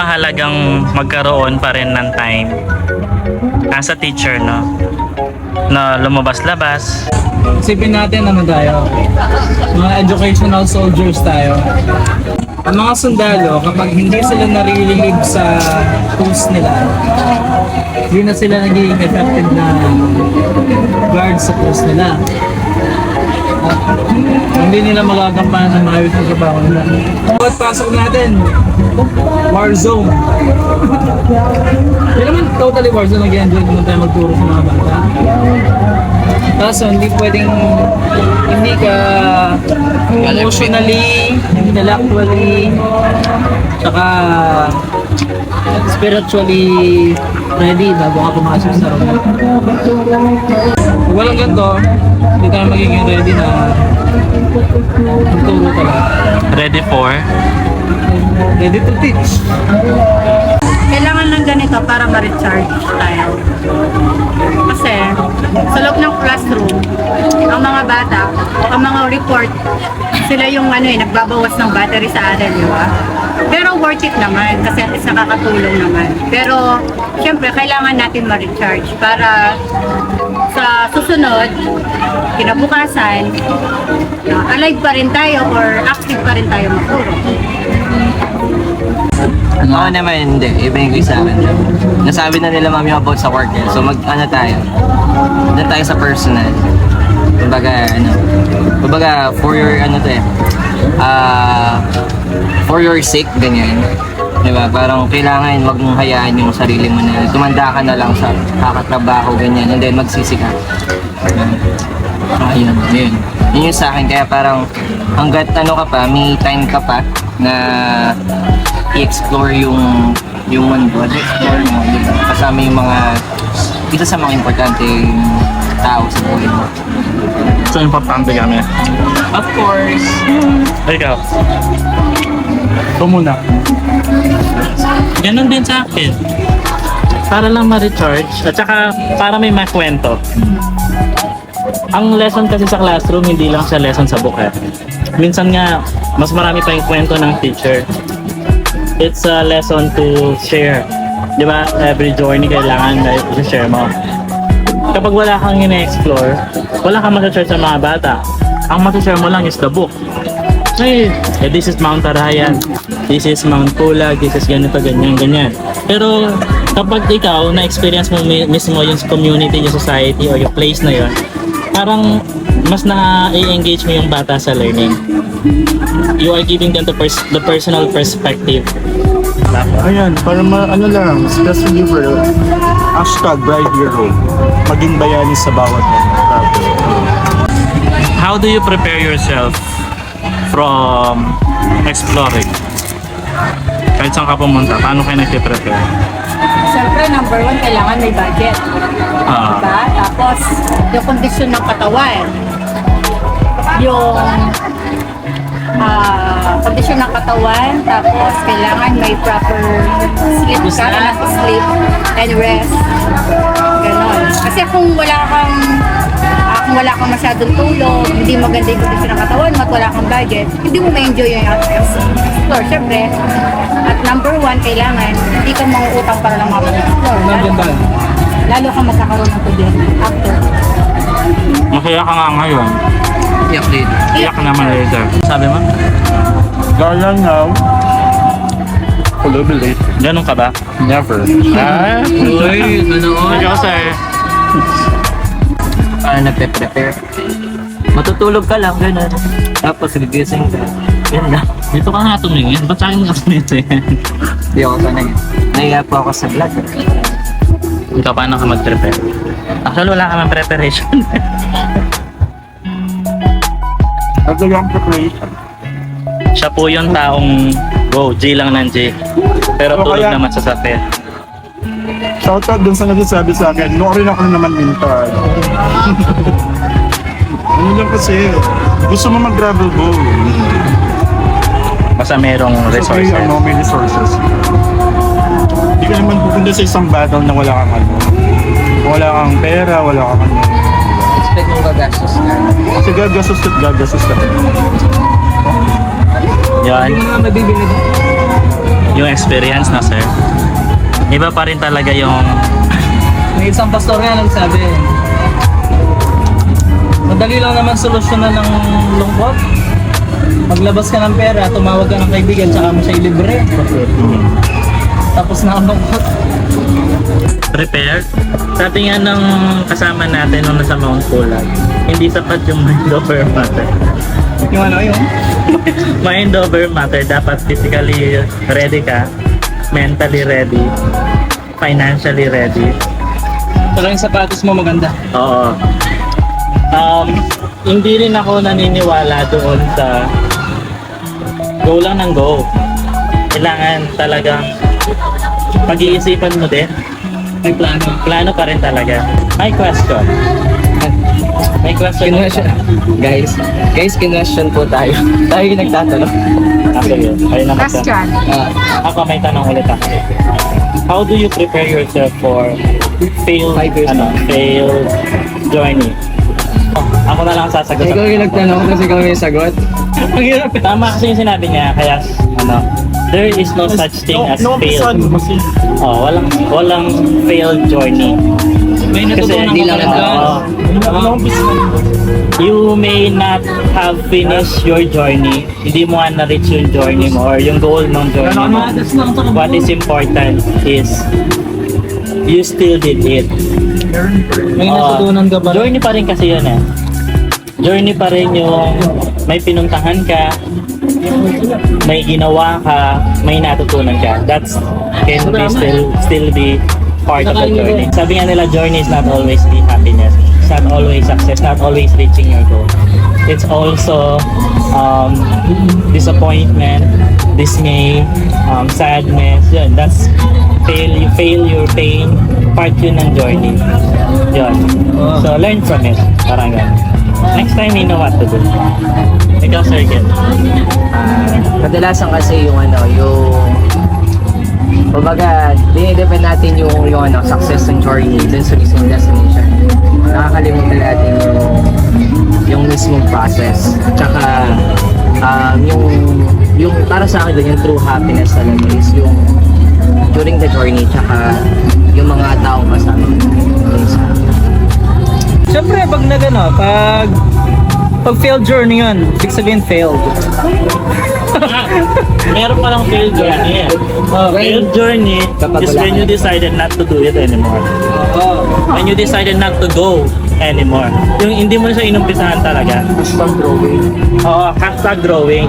mahalagang magkaroon pa rin ng time as a teacher, no? Na lumabas-labas. Isipin natin ano tayo, mga educational soldiers tayo. Ang mga sundalo, kapag hindi sila narililive sa tools nila, hindi na sila nagiging effective na guard sa tools nila. Hindi nila magagampanan ng maayos na trabaho nila. Bawat pasok natin, war zone. Hindi naman totally war zone, nag-enjoy naman tayo magturo sa mga bata. Kaso hindi pwedeng hindi ka emotionally, intellectually, saka spiritually ready bago ka pumasok sa room. Kung walang ganito, hindi tayo magiging ready na magturo talaga. Ready for? Ready to teach. Kailangan ng ganito para ma-recharge tayo. Kasi sa loob ng classroom, ang mga bata, ang mga report, sila yung nagbabawas ng battery sa atin, di ba? Pero worth it naman kasi at least nakakatulong naman. Pero syempre kailangan natin ma-recharge para sa susunod, kinabukasan, alive pa rin tayo or active pa rin tayo magturo. Oo naman, hindi. Iba yung sa akin. Nasabi na nila mami about sa work eh. So mag-ano tayo. Doon tayo sa personal. Kumbaga, for your for your sake, ganyan. Diba? Parang kailangan wag mong hayaan yung sarili mo na tumanda ka na lang sa kakatrabaho, ganyan. And then magsisi ka. Ayun. Yun yung sa akin. Kaya parang hanggat ka pa, may time ka pa na i-explore yung mundo, explore mo, diba? Kasama yung isa sa mga importanteng tao sa buhay mo. So, importante kami. Of course! Ikaw. Ito muna. Ganon din sa akin. Para lang ma-recharge at saka para may makwento. Ang lesson kasi sa classroom, hindi lang siya lesson sa book eh. Minsan nga, mas marami pa yung kwento ng teacher. It's a lesson to share. Di ba? Every journey kailangan i-share mo. Kapag wala kang ina-explore, wala kang ma-share sa mga bata. Ang ma-share mo lang is the book. This is Mount Arayan, this is Mount Pulag, this is ganito, ganyan. Pero kapag ikaw na-experience mo mismo yung community, yung society, o yung place na yun, parang mas na-engage mo yung bata sa learning. You are giving them the personal perspective. Ayan, para lang, stress reliever, #Bride Hero. Maging bayani sa bawat How do you prepare yourself from exploring? Kahit saan ka pumunta, paano kayo nag-prepare? Siyempre, number one, kailangan may budget. Diba? Tapos, yung kondisyon ng katawan. Yung kondisyon ng katawan. Tapos, kailangan may proper sleep ka, enough sleep and rest. Ganon. Kasi kung wala kang masyadong tulog, hindi maganda yung kondisyon ng katawan mo at wala kang budget, hindi mo ma-enjoy yung explore. Siyempre, at number one, kailangan hindi ka mauutang para lang makapag-explore. Lalo kang magkakaroon ng problema after. Masaya ka nga ngayon. Iyak din. Iyak naman later. Sabi mo? Gaya now, collaborate. Ganun ka ba? Never. Uy, Ikaw, sir. Paano nagpe-prepare? Matutulog ka lang, gano'n. Tapos gigising ka. Yan lang. Dito ka nga tumingin. Ba't sa akin nga tumingin? Hindi ako sanay. Nahiya po ako sa vlog. Ikaw, paano ka mag-prepare? Actually, wala ka ng preparation. Nagdagang preparation. Siya po yung taong go, G lang ng G. Pero tulog kaya- naman sa sape. Shoutout dun sa nagsasabi sa akin, rin ako na naman mental. Ano lang kasi, gusto mo mag-gravel bowl. Basta merong resources. May resources. Hindi ka naman pupunta sa isang battle na wala kang wala kang pera, wala kang Expect mong gagastos ka. Kasi gagastos ka. Yan. Hindi mo na mabibili. yung experience na sir. Iba pa rin talaga yung May isang pastor nga nagsabi, madali lang naman solusyonan ng lungkot. Maglabas ka ng pera, tumawag ka ng kaibigan, tsaka mo siya ilibre. Tapos na ang lungkot. prepare. Sabi nga ng kasama natin nung nasa Mount Pulag, hindi sapat yung mind over matter. Yung ano yun? Mind over matter, dapat physically ready ka, mentally ready, financially ready. Pero yung sapatos mo maganda. Oo. Hindi rin ako naniniwala doon sa go lang ng go. Kailangan talagang pag-iisipan mo din. May plano. Plano pa rin talaga. May question. May question. Guys, kinwestiyon po tayo. Tayo yung nagtatanong. Ako yun. Ayun na kasi. Question. Ako may tanong ulit ako. How do you prepare yourself for failed journey? Oh, ako na lang sasagot. Ikaw yung nagtanong kasi ikaw may sagot. Ang hirap. Tama kasi yung sinabi niya, kaya there is no such thing as failed. Oh, walang failed journey. May Kasi natutunan hindi ka lang pala Oo. dyan. You may not have finished your journey. Hindi mo nga na-reach yung journey mo or yung goal ng journey mo. What is important is you still did it. May natutunan ka ba? Journey pa rin kasi yun eh. Journey pa rin yung may pinuntahan ka, may ginawa ka, may natutunan ka. That's can be still be part of the journey. Sabi nga nila, journey is not always the happiness. It's not always success, not always reaching your goal. It's also disappointment, dismay, sadness. Yun, that's failure, pain, part yun ng journey. Yun. So, learn from it. Parang ganun. Next time, you know what to do. Ikaw, Sir Ken. Kadalasan kasi yung kumbaga, dinidepend natin yung success ng journey dun sa mismong destination. Nakakalimutan natin yung mismong process. Tsaka, yung para sa akin dun, yung true happiness talaga is yung during the journey, tsaka yung mga taong kasama. Siyempre, pag failed journey yun, ibig sabihin failed. Meron palang failed journey eh. Failed journey Kapag is wala when ka you decided not to do it anymore. When you decided not to go anymore. Yung hindi mo na siya inumpisahan talaga. Hashtag growing. Oo, #growing.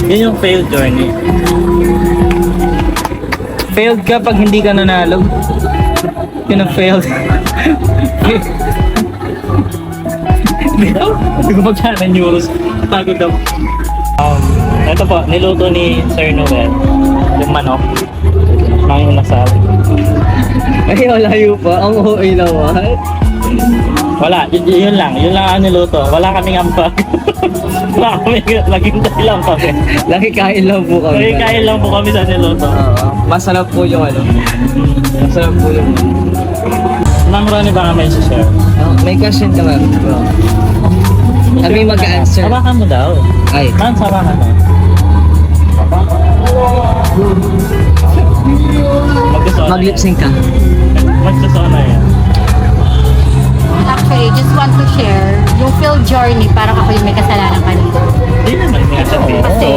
Yun yung failed journey. Failed ka pag hindi ka nanalo. Yun ang failed. Hindi ko magkana ng euros. Pagod ako. Ito po, niluto ni Sir Noel. Yung manok. Mga nasal. Ay, layo pa. Ang OA naman. Wala, yun lang. Yun lang ang niluto. Wala kaming ampag. Wala kaming laging lang kami. Laki kain lang po kami. Laging kain lang po kami sa niluto. Masarap po yung Masarap po yung Ma'am Ronnie, baka may share. may question ka ma'am. Kami mag-answer. Sabakan mo daw. Ay. Ma'am, sabakan mo. Mag-lip sync ka. Magsusona yan. Actually, just want to share, yung failed journey, parang ako yung may kasalanan kanina. Hindi naman nga sabihin. Kasi,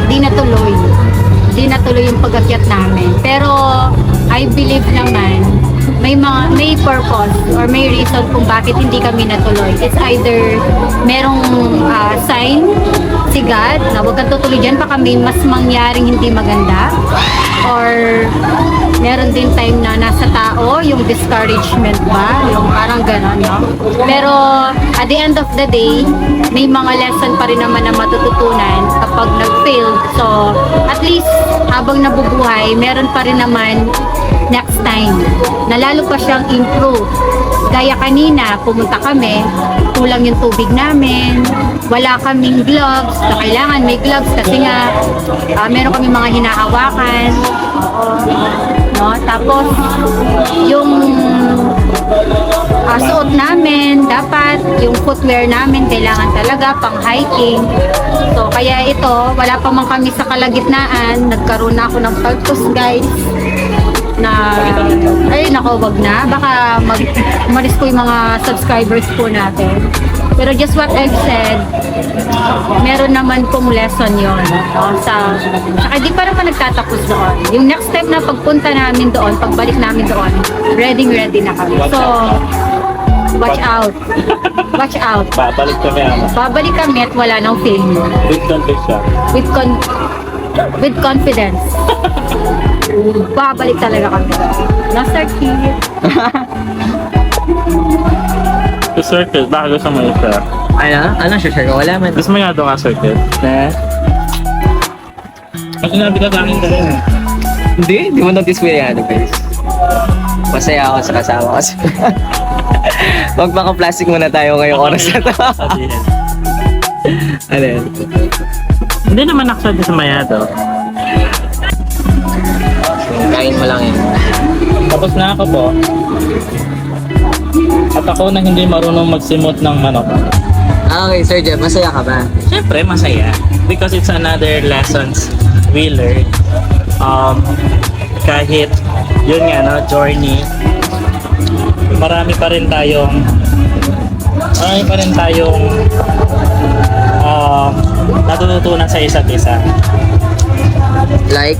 di natuloy yung pag-akyat namin. Pero, I believe naman, may purpose or may reason kung bakit hindi kami natuloy. It's either merong sign si God na huwag kang tutuloy dyan, baka may mas mangyaring hindi maganda, or meron din time na nasa tao yung discouragement ba, yung parang gano'n, no? Pero at the end of the day, may mga lesson pa rin naman na matututunan kapag nag-fail. So at least habang nabubuhay, meron pa rin naman next time na lalo pa siyang improve. Gaya kanina, pumunta kami, kulang yung tubig namin, wala kaming gloves, na kailangan may gloves kasi nga meron kami mga hinahawakan. no? Tapos, yung suot namin, dapat yung footwear namin kailangan talaga pang hiking. So, kaya ito, wala pa man kami sa kalagitnaan, nagkaroon na ako ng purpose, guys, na, ay nako, wag na, baka umalis ko yung mga subscribers po natin. Pero just what I've said, meron naman pong lesson yon, no? Saka di pa naman nagtatapos doon. Yung next time na pagpunta namin doon, pagbalik namin doon, ready na kami. So, watch out. Watch out. Babalik kami ama. Babalik kami at wala nang failure. With conviction. With confidence. Babalik talaga kami. No, Sir Keith. Sa circle, baka gusto mo isa. Ano siya, sir? Wala man. Gusto mo nga doon ka circle? Na? Ang sinabi ka sa akin ka rin eh. Hindi mo notice ko yan, guys. Masaya ako sa kasama kasi. Magpaka-plastic muna tayo ngayong oras na to. Sabihin. Ano yan? Hindi naman actually sa mayado. Kain mo lang yun. Tapos na ako po. At ako na hindi marunong magsimot ng manok. Okay, Sir Jeff, masaya ka ba? Siyempre, masaya. Because it's another lessons we learn. Kahit, yun nga, no, journey, marami pa rin tayong natututunan sa isa't isa. Like?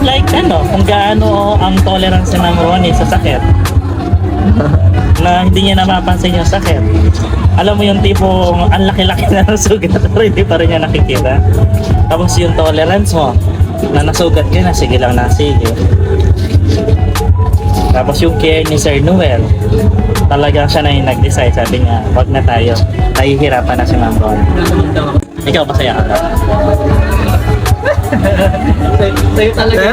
Like ano, kung gaano ang tolerance ng Ronnie sa sakit. Na hindi niya napapansin yung sakit. Alam mo yung tipong ang laki-laki na nasugat pero hindi pa rin niya nakikita. Tapos yung tolerance mo na nasugat ka na, sige lang na, sige. Tapos yung care ni Sir Noel, talagang siya na yung nag-decide. Sabi niya, wag na tayo. Nahihirapan na si Ma'am Ron. Ikaw, masaya ka ba? Sa'yo talaga.